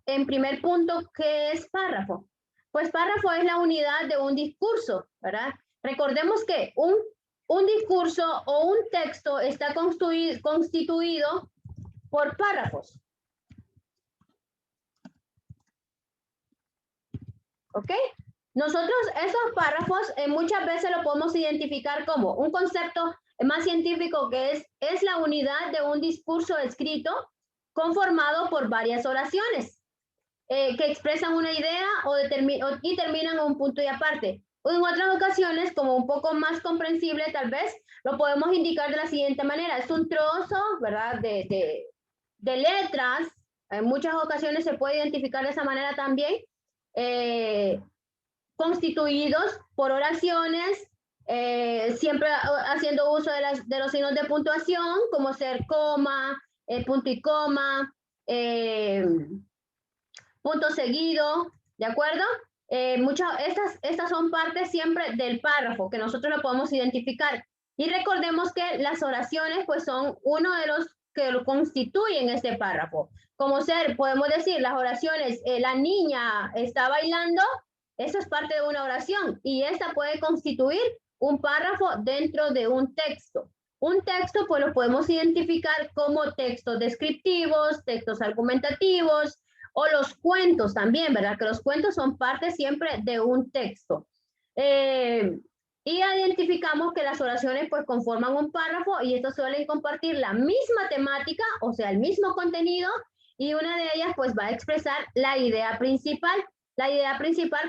primer punto, ¿qué es párrafo? Pues párrafo es la unidad de un discurso, ¿verdad? Recordemos que un discurso o un texto está constituido por párrafos. ¿Ok? Nosotros esos párrafos muchas veces lo podemos identificar como un concepto más científico que es la unidad de un discurso escrito conformado por varias oraciones que expresan una idea y terminan en un punto y aparte. En otras ocasiones, como un poco más comprensible tal vez, lo podemos indicar de la siguiente manera. Es un trozo, ¿verdad? De letras. En muchas ocasiones se puede identificar de esa manera también. Constituidos por oraciones, siempre haciendo uso de los signos de puntuación, como ser coma, punto y coma, punto seguido, ¿de acuerdo? Estas son partes siempre del párrafo que nosotros lo podemos identificar. Y recordemos que las oraciones pues son uno de los que lo constituyen este párrafo. Como ser, podemos decir, las oraciones, la niña está bailando, eso es parte de una oración y esta puede constituir un párrafo dentro de un texto. Un texto pues lo podemos identificar como textos descriptivos, textos argumentativos, o los cuentos también, ¿verdad? Que los cuentos son parte siempre de un texto. Y identificamos que las oraciones pues conforman un párrafo y estos suelen compartir la misma temática, o sea, el mismo contenido, y una de ellas pues va a expresar la idea principal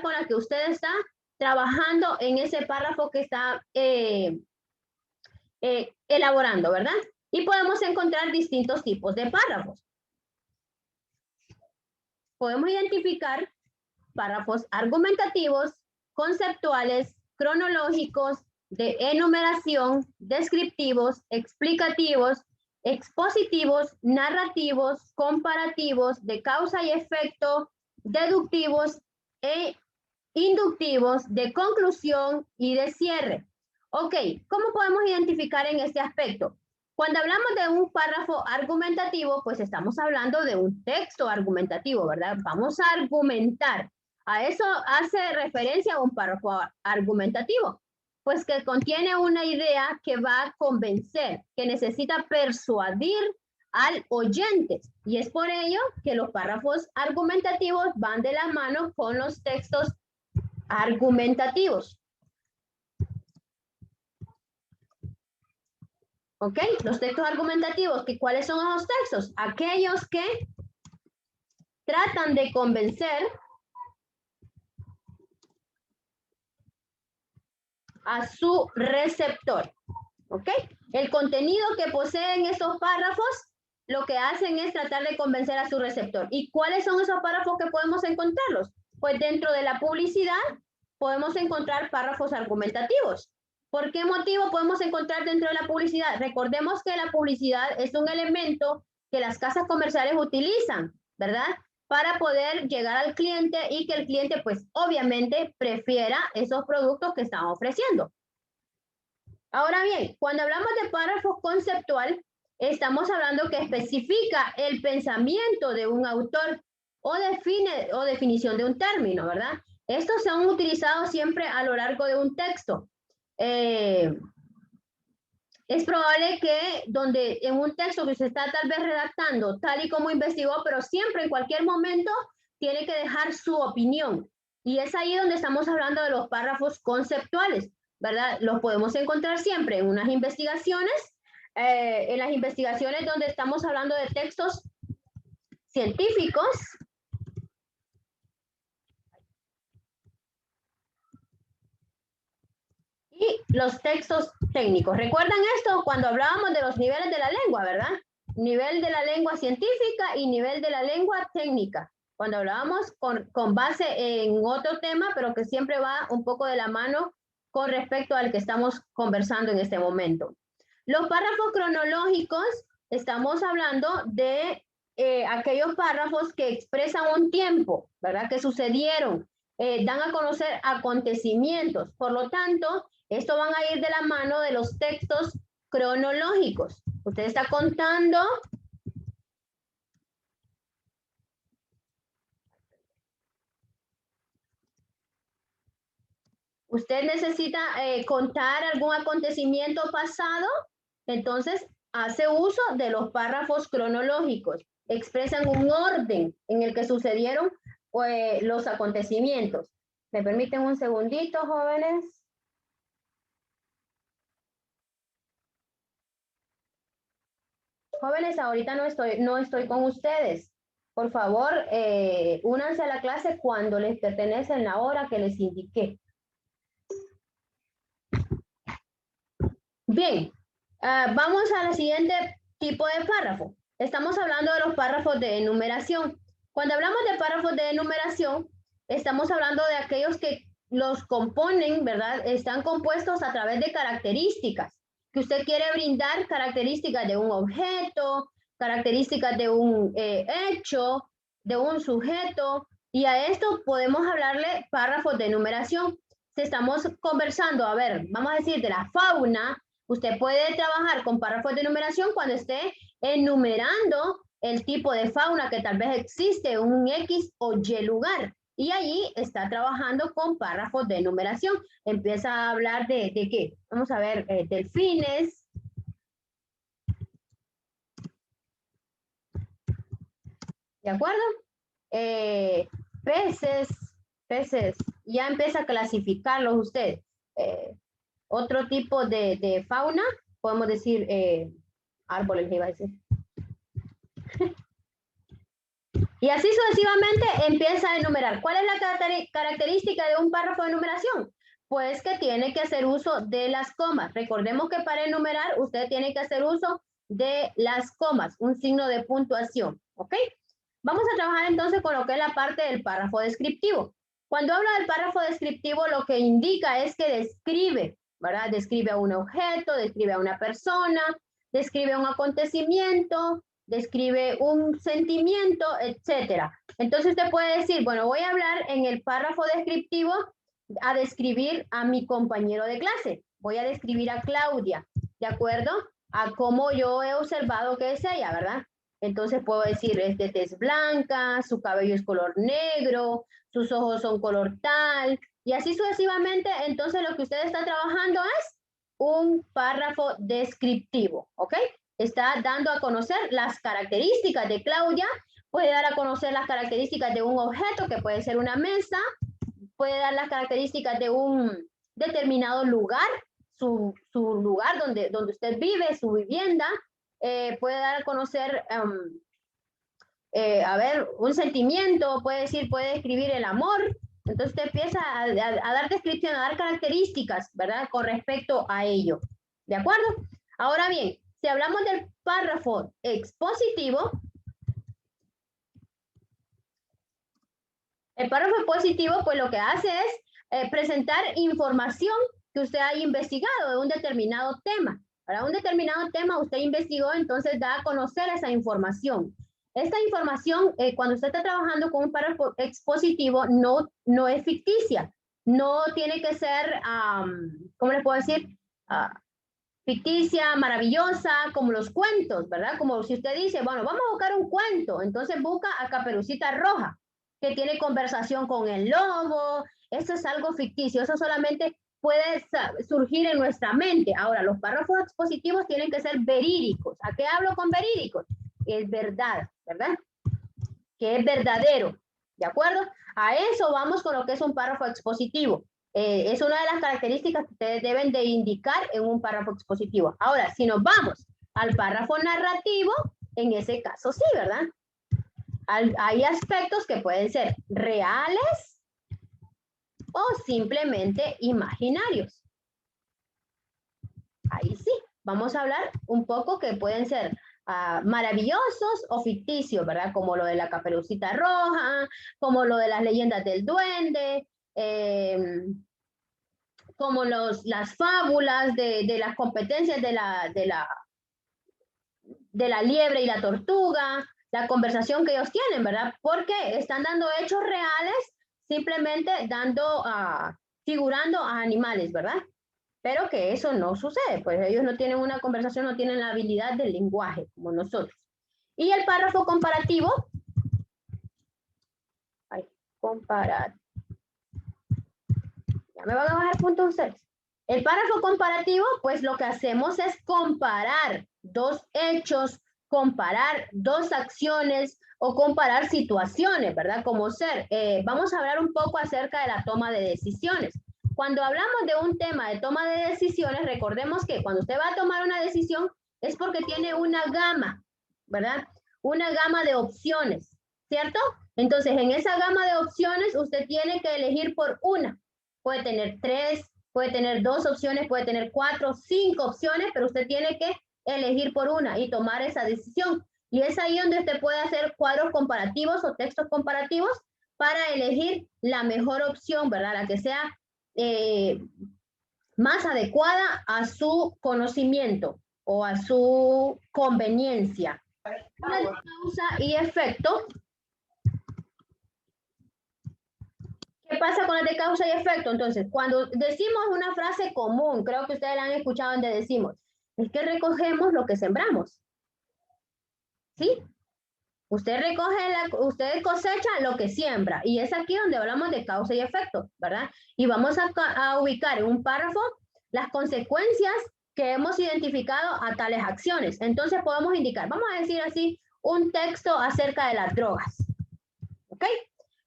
con la que usted está trabajando en ese párrafo que está elaborando, ¿verdad? Y podemos encontrar distintos tipos de párrafos. Podemos identificar párrafos argumentativos, conceptuales, cronológicos, de enumeración, descriptivos, explicativos, expositivos, narrativos, comparativos, de causa y efecto, deductivos e inductivos, de conclusión y de cierre. Ok, ¿cómo podemos identificar en este aspecto? Cuando hablamos de un párrafo argumentativo, pues estamos hablando de un texto argumentativo, ¿verdad? Vamos a argumentar. A eso hace referencia a un párrafo argumentativo, pues que contiene una idea que va a convencer, que necesita persuadir al oyente. Y es por ello que los párrafos argumentativos van de la mano con los textos argumentativos. ¿Ok? Los textos argumentativos, ¿cuáles son esos textos? Aquellos que tratan de convencer a su receptor. ¿Ok? El contenido que poseen esos párrafos, lo que hacen es tratar de convencer a su receptor. ¿Y cuáles son esos párrafos que podemos encontrarlos? Pues dentro de la publicidad podemos encontrar párrafos argumentativos. ¿Por qué motivo podemos encontrar dentro de la publicidad? Recordemos que la publicidad es un elemento que las casas comerciales utilizan, ¿verdad? Para poder llegar al cliente y que el cliente, pues, obviamente prefiera esos productos que están ofreciendo. Ahora bien, cuando hablamos de párrafo conceptual, estamos hablando que especifica el pensamiento de un autor o definición de un término, ¿verdad? Estos se han utilizado siempre a lo largo de un texto. Es probable que en un texto que se está tal vez redactando, tal y como investigó, pero siempre en cualquier momento tiene que dejar su opinión. Y es ahí donde estamos hablando de los párrafos conceptuales, ¿verdad? Los podemos encontrar siempre en unas investigaciones, en las investigaciones donde estamos hablando de textos científicos, y los textos técnicos. ¿Recuerdan esto cuando hablábamos de los niveles de la lengua, verdad? Nivel de la lengua científica y nivel de la lengua técnica. Cuando hablábamos con base en otro tema, pero que siempre va un poco de la mano con respecto al que estamos conversando en este momento. Los párrafos cronológicos, estamos hablando de aquellos párrafos que expresan un tiempo, ¿verdad? Que sucedieron, dan a conocer acontecimientos. Por lo tanto, esto van a ir de la mano de los textos cronológicos. Usted está contando Usted necesita contar algún acontecimiento pasado, entonces hace uso de los párrafos cronológicos. Expresan un orden en el que sucedieron los acontecimientos. ¿Me permiten un segundito, jóvenes? Jóvenes, ahorita no estoy con ustedes. Por favor, únanse a la clase cuando les pertenece en la hora que les indiqué. Bien, vamos al siguiente tipo de párrafo. Estamos hablando de los párrafos de enumeración. Cuando hablamos de párrafos de enumeración, estamos hablando de aquellos que los componen, ¿verdad? Están compuestos a través de características, que usted quiere brindar características de un objeto, características de un hecho, de un sujeto, y a esto podemos hablarle párrafos de enumeración. Si estamos conversando, a ver, vamos a decir de la fauna, usted puede trabajar con párrafos de numeración cuando esté enumerando el tipo de fauna que tal vez existe en un X o Y lugar. Y allí está trabajando con párrafos de numeración. Empieza a hablar de qué. Vamos a ver, delfines. ¿De acuerdo? Peces. Ya empieza a clasificarlos usted. Otro tipo de fauna, podemos decir árboles, iba a decir. Y así sucesivamente empieza a enumerar. ¿Cuál es la característica de un párrafo de enumeración? Pues que tiene que hacer uso de las comas. Recordemos que para enumerar usted tiene que hacer uso de las comas, un signo de puntuación, ¿ok? Vamos a trabajar entonces con lo que es la parte del párrafo descriptivo. Cuando hablo del párrafo descriptivo, lo que indica es que describe, ¿verdad? Describe a un objeto, describe a una persona, describe un acontecimiento, describe un sentimiento, etcétera. Entonces usted puede decir, bueno, voy a hablar en el párrafo descriptivo a describir a mi compañero de clase. Voy a describir a Claudia, ¿de acuerdo? A cómo yo he observado que es ella, ¿verdad? Entonces puedo decir, es de tez blanca, su cabello es color negro, sus ojos son color tal, y así sucesivamente. Entonces lo que usted está trabajando es un párrafo descriptivo, ¿ok? Está dando a conocer las características de Claudia, puede dar a conocer las características de un objeto, que puede ser una mesa, puede dar las características de un determinado lugar, su lugar donde usted vive, su vivienda, puede dar a conocer, a ver, un sentimiento, puede decir, puede describir el amor. Entonces usted empieza a dar descripción, a dar características, ¿verdad? Con respecto a ello. ¿De acuerdo? Ahora bien, si hablamos del párrafo expositivo, el párrafo expositivo, pues lo que hace es presentar información que usted haya investigado de un determinado tema. Para un determinado tema usted investigó, entonces da a conocer esa información. Esta información, cuando usted está trabajando con un párrafo expositivo, no es ficticia. No tiene que ser, ¿cómo les puedo decir? Ficticia, maravillosa, como los cuentos, ¿verdad? Como si usted dice, bueno, vamos a buscar un cuento, entonces busca a Caperucita Roja, que tiene conversación con el lobo. Eso es algo ficticio, eso solamente puede surgir en nuestra mente. Ahora, los párrafos expositivos tienen que ser verídicos. ¿A qué hablo con verídicos? Es verdad, ¿verdad? Que es verdadero, ¿de acuerdo? A eso vamos con lo que es un párrafo expositivo. Es una de las características que ustedes deben de indicar en un párrafo expositivo. Ahora, si nos vamos al párrafo narrativo, en ese caso sí, ¿verdad? Hay aspectos que pueden ser reales o simplemente imaginarios. Ahí sí, vamos a hablar un poco que pueden ser maravillosos o ficticios, ¿verdad? Como lo de la Caperucita Roja, como lo de las leyendas del duende, como las fábulas de las competencias de la liebre y la tortuga, la conversación que ellos tienen, ¿verdad? Porque están dando hechos reales, simplemente figurando a animales, ¿verdad? Pero que eso no sucede, pues ellos no tienen una conversación, no tienen la habilidad del lenguaje como nosotros. Y el párrafo comparativo, comparativo, Ya me van a bajar puntos ustedes. El párrafo comparativo, pues lo que hacemos es comparar dos hechos, comparar dos acciones o comparar situaciones, ¿verdad? Como ser, vamos a hablar un poco acerca de la toma de decisiones. Cuando hablamos de un tema de toma de decisiones, recordemos que cuando usted va a tomar una decisión es porque tiene una gama, ¿verdad? Una gama de opciones, ¿cierto? Entonces, en esa gama de opciones, usted tiene que elegir por una. Puede tener 3, puede tener 2 opciones, puede tener 4, 5 opciones, pero usted tiene que elegir por una y tomar esa decisión. Y es ahí donde usted puede hacer cuadros comparativos o textos comparativos para elegir la mejor opción, ¿verdad? La que sea más adecuada a su conocimiento o a su conveniencia. Una de causa y efecto. ¿Qué pasa con la de causa y efecto? Entonces, cuando decimos una frase común, creo que ustedes la han escuchado donde decimos, es que recogemos lo que sembramos. ¿Sí? Usted recoge, usted cosecha lo que siembra. Y es aquí donde hablamos de causa y efecto, ¿verdad? Y vamos a ubicar en un párrafo las consecuencias que hemos identificado a tales acciones. Entonces podemos indicar, vamos a decir así, un texto acerca de las drogas. ¿Ok?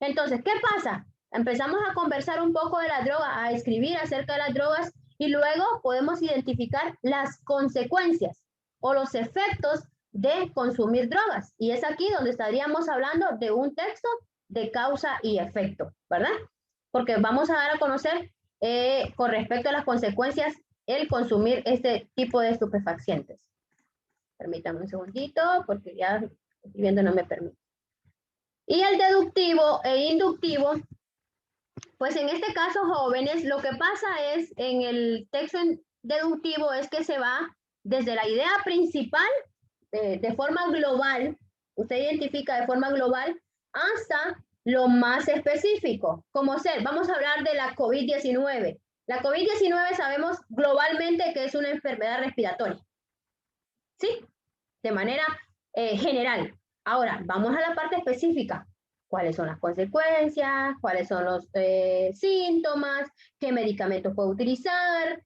Entonces, ¿qué pasa? Empezamos a conversar un poco de la droga, a escribir acerca de las drogas y luego podemos identificar las consecuencias o los efectos de consumir drogas. Y es aquí donde estaríamos hablando de un texto de causa y efecto, ¿verdad? Porque vamos a dar a conocer con respecto a las consecuencias el consumir este tipo de estupefacientes. Permítanme un segundito porque ya escribiendo no me permite. Y el deductivo e inductivo, pues en este caso, jóvenes, lo que pasa es en el texto deductivo es que se va desde la idea principal de forma global, usted identifica de forma global, hasta lo más específico, como ser, vamos a hablar de la COVID-19. La COVID-19 sabemos globalmente que es una enfermedad respiratoria, ¿sí? De manera general. Ahora, vamos a la parte específica. ¿Cuáles son las consecuencias? ¿Cuáles son los síntomas? ¿Qué medicamentos puede utilizar?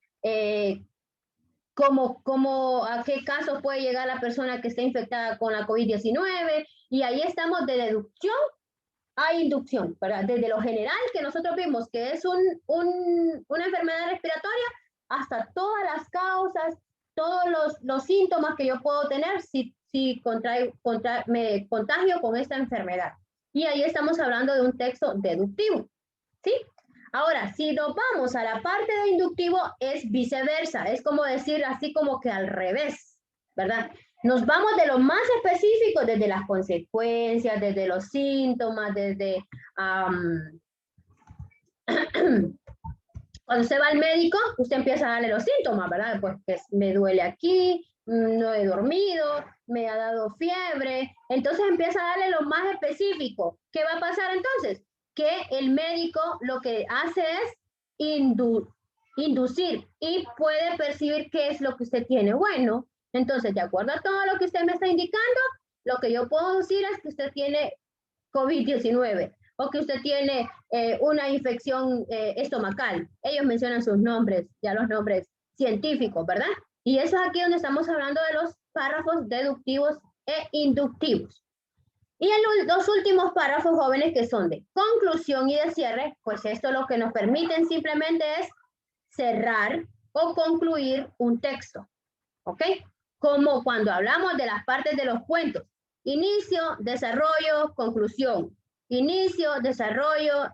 ¿A qué casos puede llegar la persona que esté infectada con la COVID-19? Y ahí estamos de deducción a inducción, ¿verdad? Desde lo general que nosotros vimos que es una enfermedad respiratoria hasta todas las causas, todos los síntomas que yo puedo tener si me contagio con esta enfermedad. Y ahí estamos hablando de un texto deductivo, ¿sí? Ahora, si nos vamos a la parte de inductivo, es viceversa, es como decir así como que al revés, ¿verdad? Nos vamos de lo más específico, desde las consecuencias, desde los síntomas, desde cuando usted va al médico, usted empieza a darle los síntomas, ¿verdad? Pues que me duele aquí, no he dormido, me ha dado fiebre. Entonces empieza a darle lo más específico. ¿Qué va a pasar entonces? Que el médico lo que hace es inducir y puede percibir qué es lo que usted tiene. Bueno, entonces, de acuerdo a todo lo que usted me está indicando, lo que yo puedo decir es que usted tiene COVID-19 o que usted tiene una infección estomacal. Ellos mencionan sus nombres, ya los nombres científicos, ¿verdad? Y eso es aquí donde estamos hablando de los párrafos deductivos e inductivos. Y en los últimos párrafos, jóvenes, que son de conclusión y de cierre, pues esto lo que nos permiten simplemente es cerrar o concluir un texto, ¿ok? Como cuando hablamos de las partes de los cuentos. Inicio, desarrollo, conclusión. Inicio, desarrollo,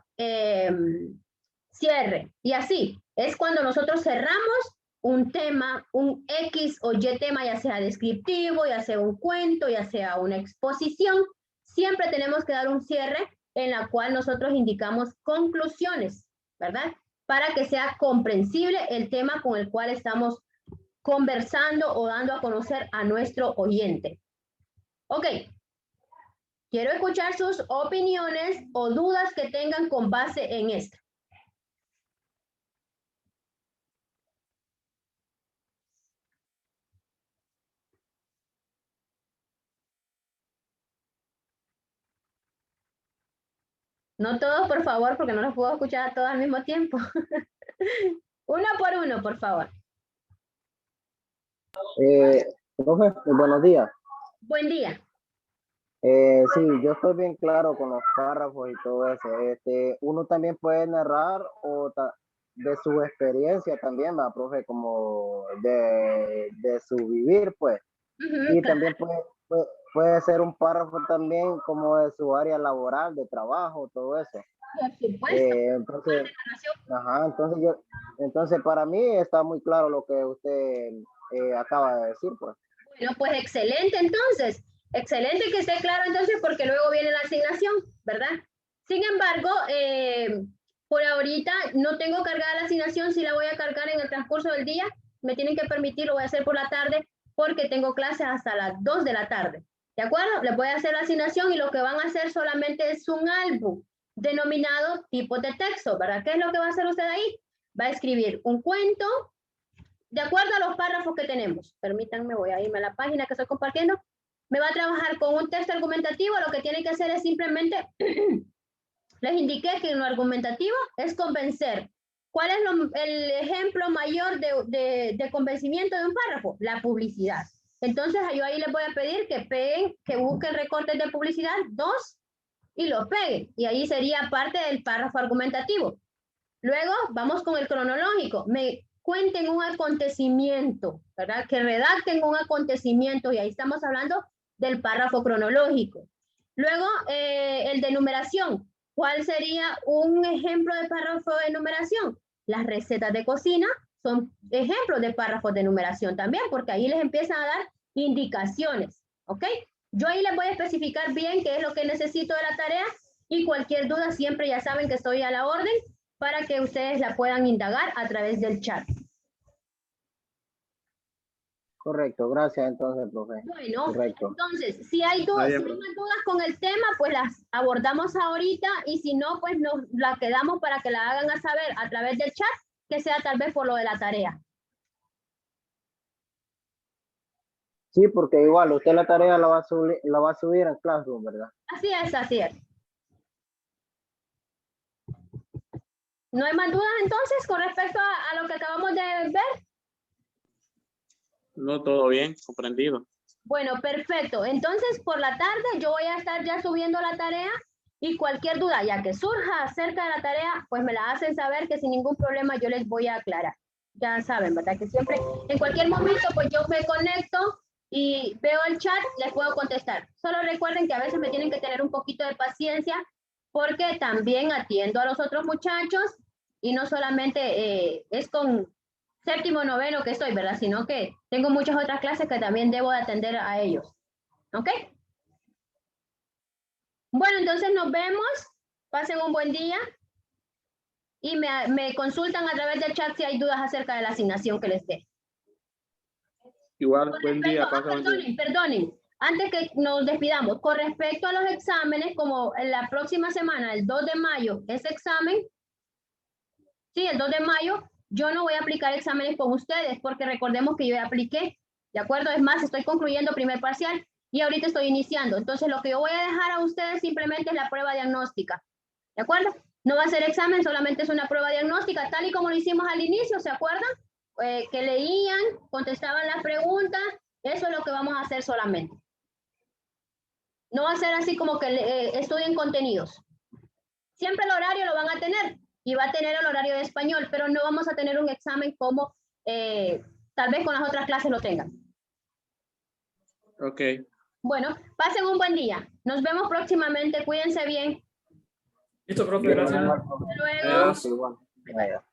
cierre. Y así, es cuando nosotros cerramos un tema, un X o Y tema, ya sea descriptivo, ya sea un cuento, ya sea una exposición. Siempre tenemos que dar un cierre en la cual nosotros indicamos conclusiones, ¿verdad? Para que sea comprensible el tema con el cual estamos conversando o dando a conocer a nuestro oyente. Ok, quiero escuchar sus opiniones o dudas que tengan con base en esto. No todos, por favor, porque no los puedo escuchar a todos al mismo tiempo. Uno por uno, por favor. Profe, buenos días. Buen día. Sí, yo estoy bien claro con los párrafos y todo eso. Uno también puede narrar de su experiencia también, va, profe, como de su vivir, pues. Y Claro. también puede ser un párrafo también como de su área laboral, de trabajo, todo eso. Por supuesto. Entonces, ajá, entonces para mí está muy claro lo que usted acaba de decir, pues. Bueno, pues excelente entonces. Excelente que esté claro entonces porque luego viene la asignación, ¿verdad? Sin embargo, por ahorita no tengo cargada la asignación, si la voy a cargar en el transcurso del día. Me tienen que permitir, lo voy a hacer por la tarde porque tengo clases hasta las 2 de la tarde. ¿De acuerdo? Les voy a hacer la asignación y lo que van a hacer solamente es un álbum denominado tipos de texto, ¿verdad? ¿Qué es lo que va a hacer usted ahí? Va a escribir un cuento, de acuerdo a los párrafos que tenemos. Permítanme, voy a irme a la página que estoy compartiendo. Me va a trabajar con un texto argumentativo. Lo que tiene que hacer es simplemente, les indiqué que en lo argumentativo es convencer. ¿Cuál es el ejemplo mayor de convencimiento de un párrafo? La publicidad. Entonces yo ahí les voy a pedir que peguen, que busquen recortes de publicidad, 2, y los peguen. Y ahí sería parte del párrafo argumentativo. Luego vamos con el cronológico. Me cuenten un acontecimiento, ¿verdad? Que redacten un acontecimiento y ahí estamos hablando del párrafo cronológico. Luego, el de numeración. ¿Cuál sería un ejemplo de párrafo de numeración? Las recetas de cocina son ejemplos de párrafos de numeración también, porque ahí les empiezan a dar indicaciones, ¿ok? Yo ahí les voy a especificar bien qué es lo que necesito de la tarea y cualquier duda siempre ya saben que estoy a la orden para que ustedes la puedan indagar a través del chat. Correcto, gracias entonces, profe. Bueno, correcto. Entonces, si hay más dudas con el tema, pues las abordamos ahorita y si no, pues nos la quedamos para que la hagan a saber a través del chat, que sea tal vez por lo de la tarea. Sí, porque igual usted la tarea la va a subir en Classroom, ¿verdad? Así es, así es. ¿No hay más dudas entonces con respecto a lo que acabamos de ver? No, todo bien, comprendido. Bueno, perfecto. Entonces, por la tarde yo voy a estar ya subiendo la tarea y cualquier duda, ya que surja acerca de la tarea, pues me la hacen saber que sin ningún problema yo les voy a aclarar. Ya saben, ¿verdad? Que siempre, en cualquier momento, pues yo me conecto y veo el chat, les puedo contestar. Solo recuerden que a veces me tienen que tener un poquito de paciencia porque también atiendo a los otros muchachos y no solamente es con séptimo, noveno que estoy, ¿verdad? Sino que tengo muchas otras clases que también debo de atender a ellos. ¿Ok? Bueno, entonces nos vemos. Pasen un buen día. Y me consultan a través del chat si hay dudas acerca de la asignación que les dé. Igual, buen día. Perdonen. Antes que nos despidamos, con respecto a los exámenes, como en la próxima semana, el 2 de mayo, ese examen, sí, el 2 de mayo, yo no voy a aplicar exámenes con ustedes porque recordemos que yo ya apliqué, ¿de acuerdo? Es más, estoy concluyendo primer parcial y ahorita estoy iniciando. Entonces, lo que yo voy a dejar a ustedes simplemente es la prueba diagnóstica, ¿de acuerdo? No va a ser examen, solamente es una prueba diagnóstica, tal y como lo hicimos al inicio, ¿se acuerdan? Que leían, contestaban las preguntas, eso es lo que vamos a hacer solamente. No va a ser así como que estudien contenidos. Siempre el horario lo van a tener y va a tener el horario de español, pero no vamos a tener un examen como tal vez con las otras clases lo tengan. Ok. Bueno, pasen un buen día. Nos vemos próximamente. Cuídense bien. Listo, profe, gracias. Hasta luego. Igual.